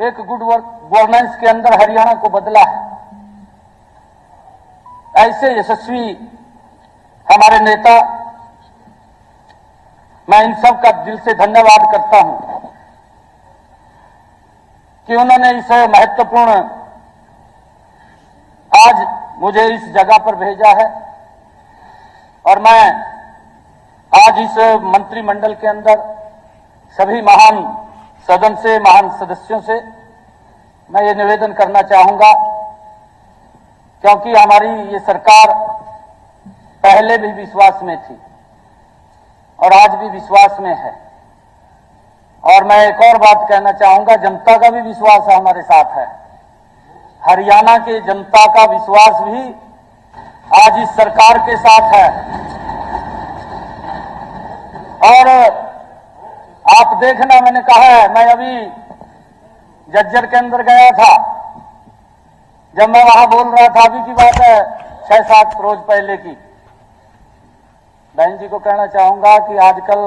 एक good governance के अंदर हरियाणा को बदला है। ऐसे यशस्वी हमारे नेता, मैं इन सब का दिल से धन्यवाद करता हूं कि उन्होंने इस महत्वपूर्ण आज मुझे इस जगह पर भेजा है और मैं आज इस मंत्रिमंडल के अंदर सभी महान सदन से, महान सदस्यों से मैं ये निवेदन करना चाहूंगा, क्योंकि हमारी ये सरकार पहले भी विश्वास में थी और आज भी विश्वास में है। और मैं एक और बात कहना चाहूंगा, जनता का भी विश्वास हमारे साथ है। हरियाणा के जनता का विश्वास भी आज इस सरकार के साथ है। और आप देखना, मैंने कहा है, मैं अभी जज्जर के अंदर गया था, जब मैं वहां बोल रहा था, अभी की बात है 6-7 रोज पहले की, बहन जी को कहना चाहूंगा कि आजकल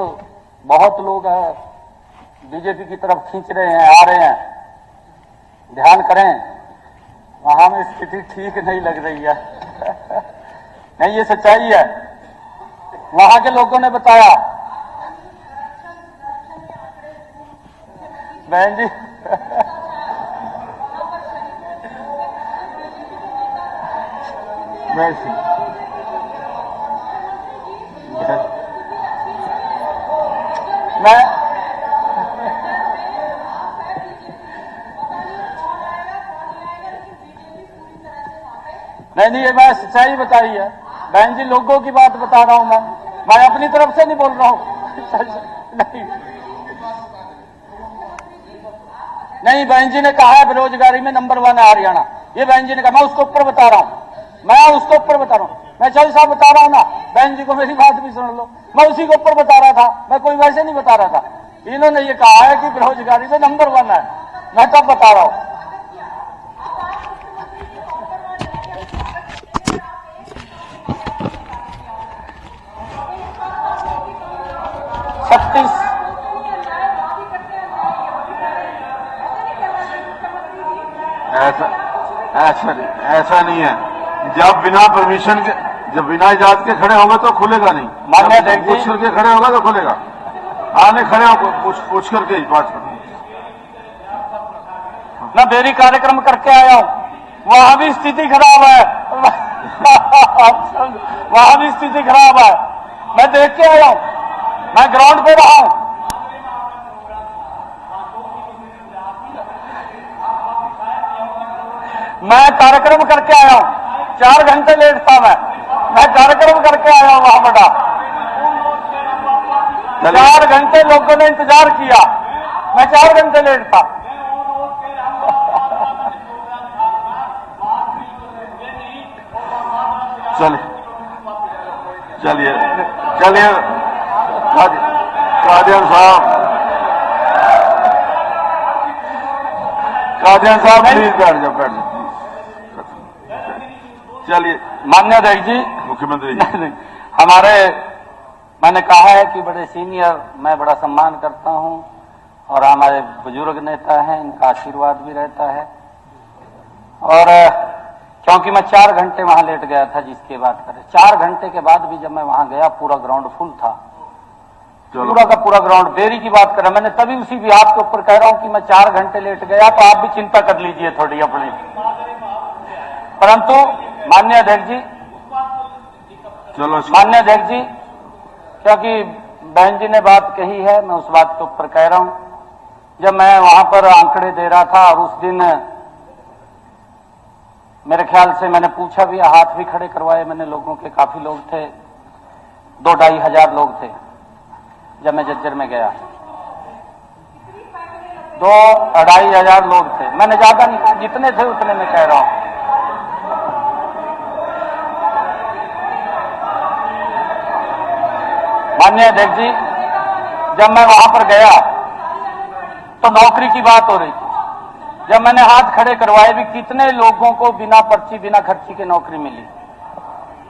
बहुत लोग बीजेपी की तरफ खींच रहे हैं, आ रहे हैं, ध्यान करें, वहां में स्थिति ठीक नहीं लग रही है। नहीं, ये सच्चाई है, वहां के लोगों ने बताया। बहन जी मैं नहीं, ये मैं सच्चाई बताई है बहन जी, लोगों की बात बता रहा हूं मैं अपनी तरफ से नहीं बोल रहा हूं। नहीं, बहन जी ने कहा है बेरोजगारी में नंबर 1 है हरियाणा, ये बहन जी ने कहा, मैं उसको ऊपर बता रहा हूं, मैं 40 साल बता रहा हूं ना, बहन जी को मेरी बात भी सुन लो, मैं उसी को ऊपर बता रहा था, मैं कोई वैसे नहीं बता रहा था। इन्होंने ये कहा है कि बेरोजगारी में नंबर 1 है, मैं तब बता रहा हूं। ऐसा नहीं है, जब बिना परमिशन के, जब बिना इजाजत के खड़े होंगे तो खुलेगा नहीं। मान्य अध्यक्ष जी, पूछ करके खड़े होगा तो खुलेगा। आने खड़े हो, पूछ करके ही बात करो। मैं बेरी कार्यक्रम करके आया हूं, वहां भी स्थिति खराब है। वहां भी स्थिति खराब है, मैं देख के आया हूं, मैं ग्राउंड पे रहा हूं। मैं कार्यक्रम करके आया हूं, 4 घंटे लेट था मैं कार्यक्रम करके आया हूं वहां बड़ा। 4 घंटे लोगों ने इंतजार किया, मैं 4 घंटे लेट था। चलिए कादियान साहब प्लीज बैठ जाओ। चलिए, मान्य अध्यक्ष जी, मुख्यमंत्री हमारे, मैंने कहा है कि बड़े सीनियर, मैं बड़ा सम्मान करता हूं और हमारे बुजुर्ग नेता हैं, इनका आशीर्वाद भी रहता है। और क्योंकि मैं 4 घंटे वहां लेट गया था, जिसकी बात करें, 4 घंटे के बाद भी जब मैं वहां गया, पूरा ग्राउंड फुल था, पूरा का पूरा ग्राउंड। देरी की बात करें, मैंने तभी उसी भी हाथ के ऊपर कह रहा हूं कि मैं 4 घंटे लेट गया, तो आप भी चिंता कर लीजिए थोड़ी अपनी। परंतु माननीय अध्यक्ष जी, माननीय अध्यक्ष जी, क्योंकि बहन जी ने बात कही है, मैं उस बात के ऊपर कह रहा हूं। जब मैं वहां पर आंकड़े दे रहा था, और उस दिन मेरे ख्याल से मैंने पूछा भी, हाथ भी खड़े करवाए मैंने लोगों के, काफी लोग थे, 2-2.5 हजार लोग थे जब मैं जज्जर में गया। 2-2.5 हजार लोग थे, मैंने ज्यादा नहीं कहा, जितने थे उतने में कह रहा हूं। माननीय अध्यक्ष जी, जब मैं वहां पर गया तो नौकरी की बात हो रही थी। जब मैंने हाथ खड़े करवाए भी, कितने लोगों को बिना पर्ची, बिना खर्ची के नौकरी मिली।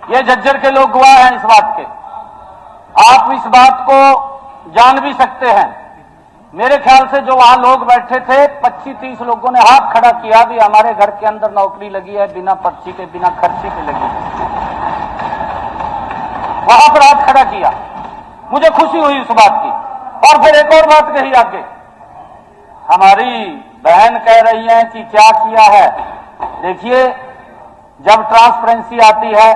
ये जज्जर के लोग गवाह हैं इस बात के। आप इस बात को जान भी सकते हैं मेरे ख्याल से जो वहां लोग बैठे थे 25-30 लोगों ने हाथ खड़ा किया भी हमारे घर के अंदर नौकरी लगी है, बिना पर्ची के, बिना खर्ची के लगी है। वहां पर हाथ खड़ा किया, मुझे खुशी हुई उस बात की। और फिर एक और बात कही आगे, हमारी बहन कह रही है कि क्या किया है। देखिए, जब ट्रांसपेरेंसी आती है,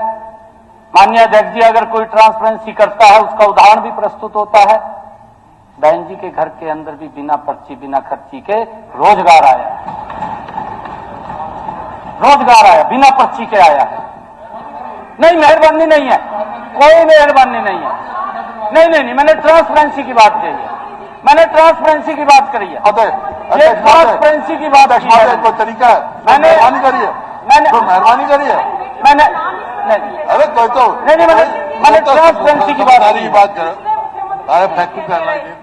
माननीय अध्यक्ष जी, अगर कोई ट्रांसपेरेंसी करता है उसका उदाहरण भी प्रस्तुत होता है। बहन जी के घर के अंदर भी बिना पर्ची, बिना खर्ची के रोजगार आया है, रोजगार आया, बिना पर्ची के आया है। नहीं, मेहरबानी नहीं है, कोई मेहरबानी नहीं है। नहीं, मैंने ट्रांसपेरेंसी की बात कही है, मैंने ट्रांसपेरेंसी की बात करी है। ये ट्रांसपेरेंसी की बात है, कोई तरीका है, मैंने मेहरबानी करी है, मेहरबानी करी है, मैंने नहीं, अरे कोई तो नहीं, मैंने ट्रांसपेरेंसी की बात करो। अरे फैक्ट्री करना है।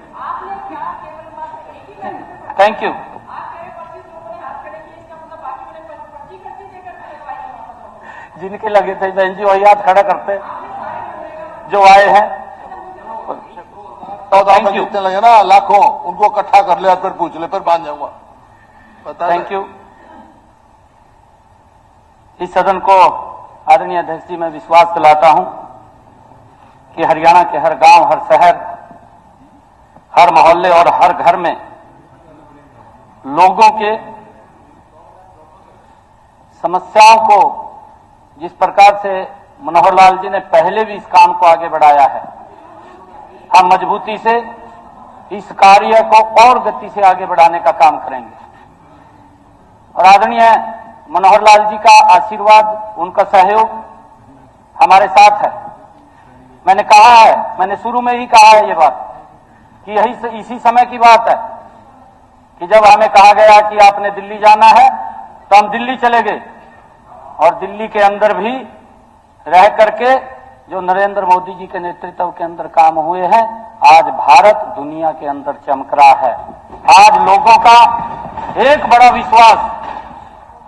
Thank you. जिनके लगे थे बहन जी वही हाथ खड़ा करते जो आए हैं। तो जितने लगे ना लाखों, उनको इकट्ठा कर ले, फिर पूछ ले, फिर बांध जाऊंगा। Thank you. इस सदन को आदरणीय अध्यक्ष जी, मैं विश्वास दिलाता हूं कि हरियाणा के हर गांव, हर शहर, हर मोहल्ले और हर घर में लोगों के समस्याओं को जिस प्रकार से मनोहर लाल जी ने पहले भी इस काम को आगे बढ़ाया है, हम मजबूती से इस कार्य को और गति से आगे बढ़ाने का काम करेंगे। और आदरणीय मनोहर लाल जी का आशीर्वाद, उनका सहयोग हमारे साथ है। मैंने कहा है, मैंने शुरू में ही कहा है ये बात कि यही इसी समय की बात है कि जब हमें कहा गया कि आपने दिल्ली जाना है, तो हम दिल्ली चले गए और दिल्ली के अंदर भी रह करके जो नरेंद्र मोदी जी के नेतृत्व के अंदर काम हुए हैं, आज भारत दुनिया के अंदर चमक रहा है। आज लोगों का एक बड़ा विश्वास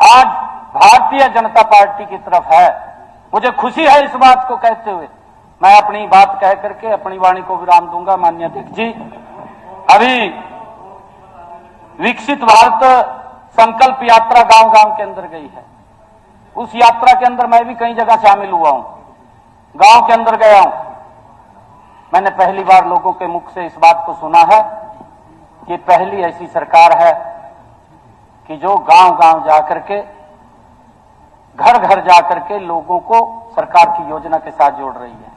आज भारतीय जनता पार्टी की तरफ है। मुझे खुशी है इस बात को कहते हुए। मैं अपनी बात कह करके अपनी वाणी को विराम दूंगा। माननीय अध्यक्ष जी, अभी विकसित भारत संकल्प यात्रा गांव-गांव के अंदर गई है। उस यात्रा के अंदर मैं भी कई जगह शामिल हुआ हूं, गांव के अंदर गया हूं। मैंने पहली बार लोगों के मुख से इस बात को सुना है कि पहली ऐसी सरकार है कि जो गांव-गांव जाकर के, घर-घर जाकर के लोगों को सरकार की योजना के साथ जोड़ रही है।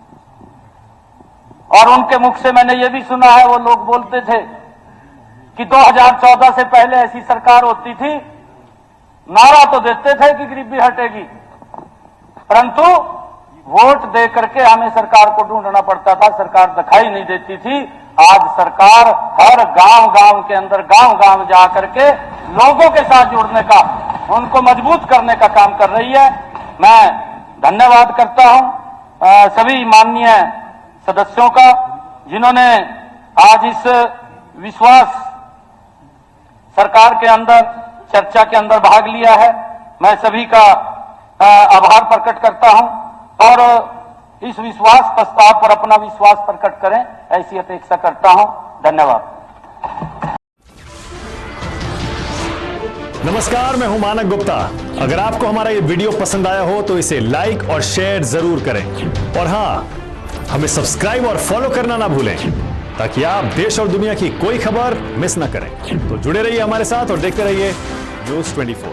और उनके मुख से मैंने ये भी सुना है, वो लोग बोलते थे कि 2014 से पहले ऐसी सरकार होती थी, नारा तो देते थे कि गरीबी हटेगी, परंतु वोट दे करके हमें सरकार को ढूंढना पड़ता था, सरकार दिखाई नहीं देती थी। आज सरकार हर गांव-गांव के अंदर, गांव-गांव जा करके लोगों के साथ जुड़ने का, उनको मजबूत करने का काम कर रही है। मैं धन्यवाद करता हूं सभी माननीय सदस्यों का, जिन्होंने आज इस विश्वास सरकार के अंदर चर्चा के अंदर भाग लिया है। मैं सभी का आभार प्रकट करता हूं और इस विश्वास प्रस्ताव पर अपना विश्वास प्रकट करें, ऐसी अपेक्षा करता हूं। धन्यवाद। नमस्कार, मैं हूं मानक गुप्ता। अगर आपको हमारा ये वीडियो पसंद आया हो तो इसे लाइक और शेयर जरूर करें और हाँ, हमें सब्सक्राइब और फॉलो करना ना भूलें ताकि आप देश और दुनिया की कोई खबर मिस ना करें। तो जुड़े रहिए हमारे साथ और देखते रहिए न्यूज़ 24।